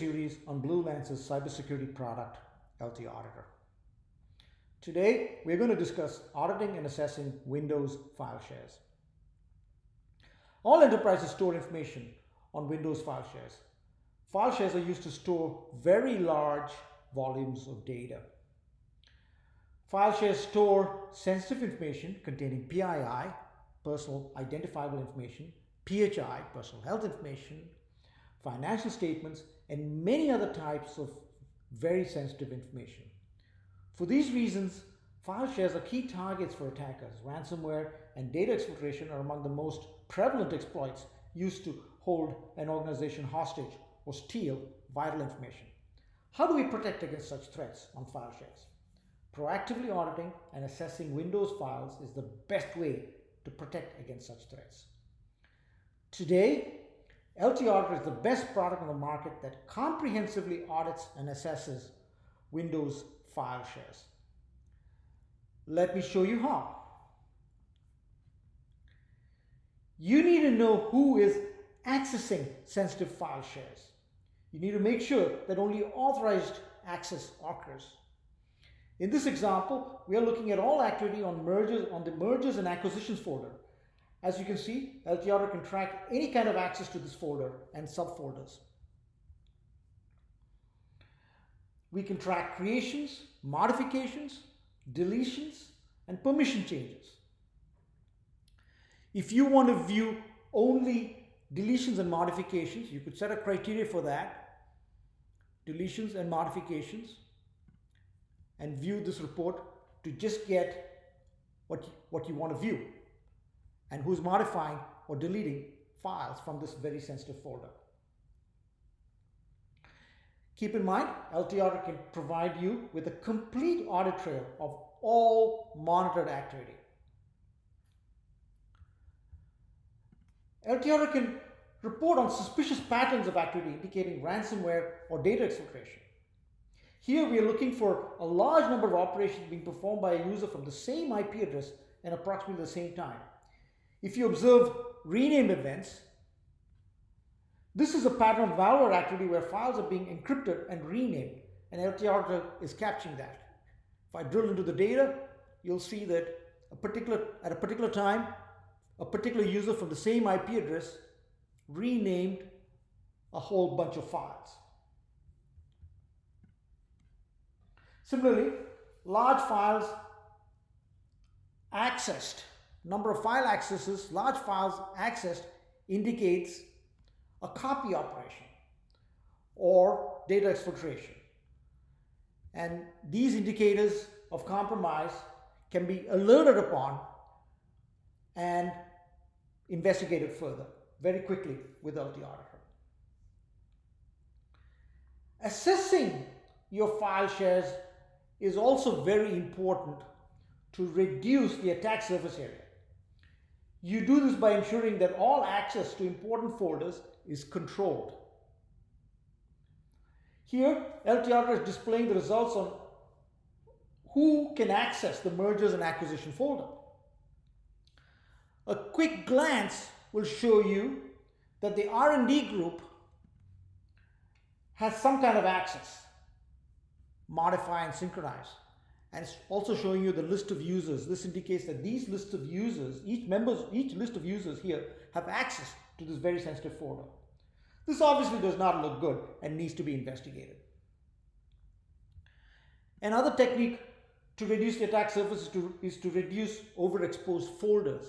series on Blue Lance's cybersecurity product, LT Auditor. Today, we're going to discuss auditing and assessing Windows file shares. All enterprises store information on Windows file shares. File shares are used to store very large volumes of data. File shares store sensitive information containing PII, personal identifiable information, PHI, personal health information, financial statements, and many other types of very sensitive information. For these reasons, file shares are key targets for attackers. Ransomware and data exfiltration are among the most prevalent exploits used to hold an organization hostage or steal vital information. How do we protect against such threats on file shares? Proactively auditing and assessing Windows files is the best way to protect against such threats. Today, LT Auditor is the best product on the market that comprehensively audits and assesses Windows file shares. Let me show you how. You need to know who is accessing sensitive file shares. You need to make sure that only authorized access occurs. In this example, we are looking at all activity on the mergers and acquisitions folder. As you can see, LT Auditor can track any kind of access to this folder and subfolders. We can track creations, modifications, deletions, and permission changes. If you want to view only deletions and modifications, you could set a criteria for that, deletions and modifications, and view this report to just get what you want to view and who's modifying or deleting files from this very sensitive folder. Keep in mind, LT Auditor can provide you with a complete audit trail of all monitored activity. LT Auditor can report on suspicious patterns of activity indicating ransomware or data exfiltration. Here we are looking for a large number of operations being performed by a user from the same IP address at approximately the same time. If you observe rename events, this is a pattern of malware activity where files are being encrypted and renamed, and LT Auditor is capturing that. If I drill into the data, you'll see that at a particular time, a particular user from the same IP address renamed a whole bunch of files. Similarly, large files accessed, number of file accesses, large files accessed indicates a copy operation or data exfiltration. And these indicators of compromise can be alerted upon and investigated further very quickly with LT Auditor. Assessing your file shares is also very important to reduce the attack surface area. You do this by ensuring that all access to important folders is controlled. Here, LT Auditor is displaying the results on who can access the mergers and acquisition folder. A quick glance will show you that the R&D group has some kind of access, modify and synchronize. And it's also showing you the list of users. This indicates that these lists of users, each list of users here have access to this very sensitive folder. This obviously does not look good and needs to be investigated. Another technique to reduce the attack surface is to reduce overexposed folders.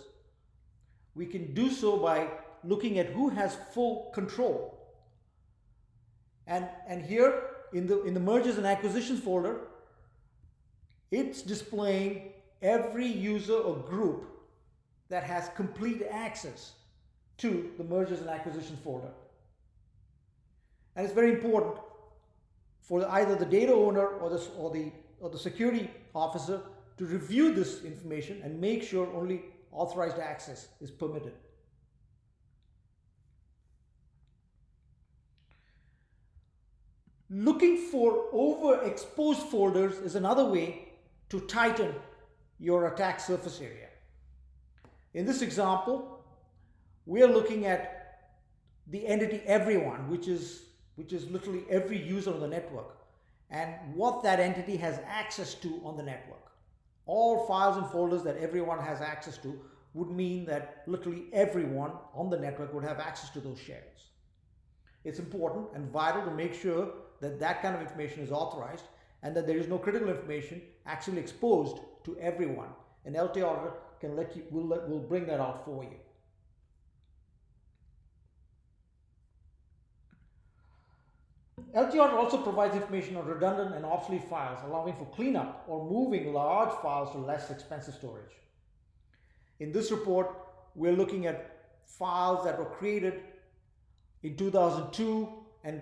We can do so by looking at who has full control. And here in the mergers and acquisitions folder, it's displaying every user or group that has complete access to the mergers and acquisitions folder. And it's very important for either the data owner or the security officer to review this information and make sure only authorized access is permitted. Looking for overexposed folders is another way to tighten your attack surface area. In this example, we are looking at the entity everyone, which is which is literally every user on the network, and what that entity has access to on the network. All files and folders that everyone has access to would mean that literally everyone on the network would have access to those shares. It's important and vital to make sure that that kind of information is authorized and that there is no critical information actually exposed to everyone. An LT auditor can will bring that out for you. LT Auditor also provides information on redundant and obsolete files, allowing for cleanup or moving large files to less expensive storage. In this report, we're looking at files that were created in 2002 and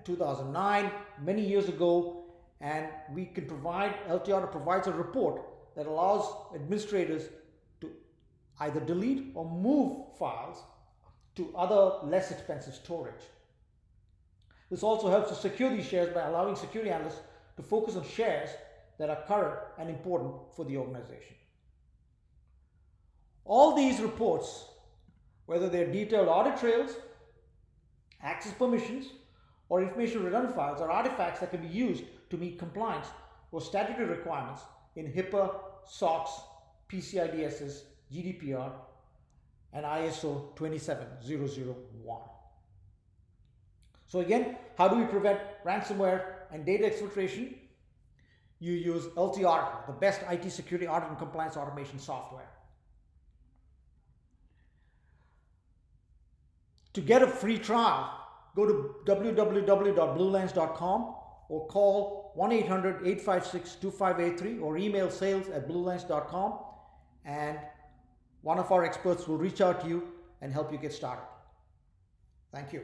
2009, many years ago, and we can provide, LT Auditor provides a report that allows administrators to either delete or move files to other less expensive storage. This also helps to secure these shares by allowing security analysts to focus on shares that are current and important for the organization. All these reports, whether they're detailed audit trails, access permissions, or information redundant files, are artifacts that can be used to meet compliance or statutory requirements in HIPAA, SOX, PCI DSS, GDPR, and ISO 27001. So again, how do we prevent ransomware and data exfiltration? You use LT Auditor, the best IT security audit and compliance automation software. To get a free trial, go to www.bluelens.com or call 1-800-856-2583 or email sales@bluelens.com, and one of our experts will reach out to you and help you get started. Thank you.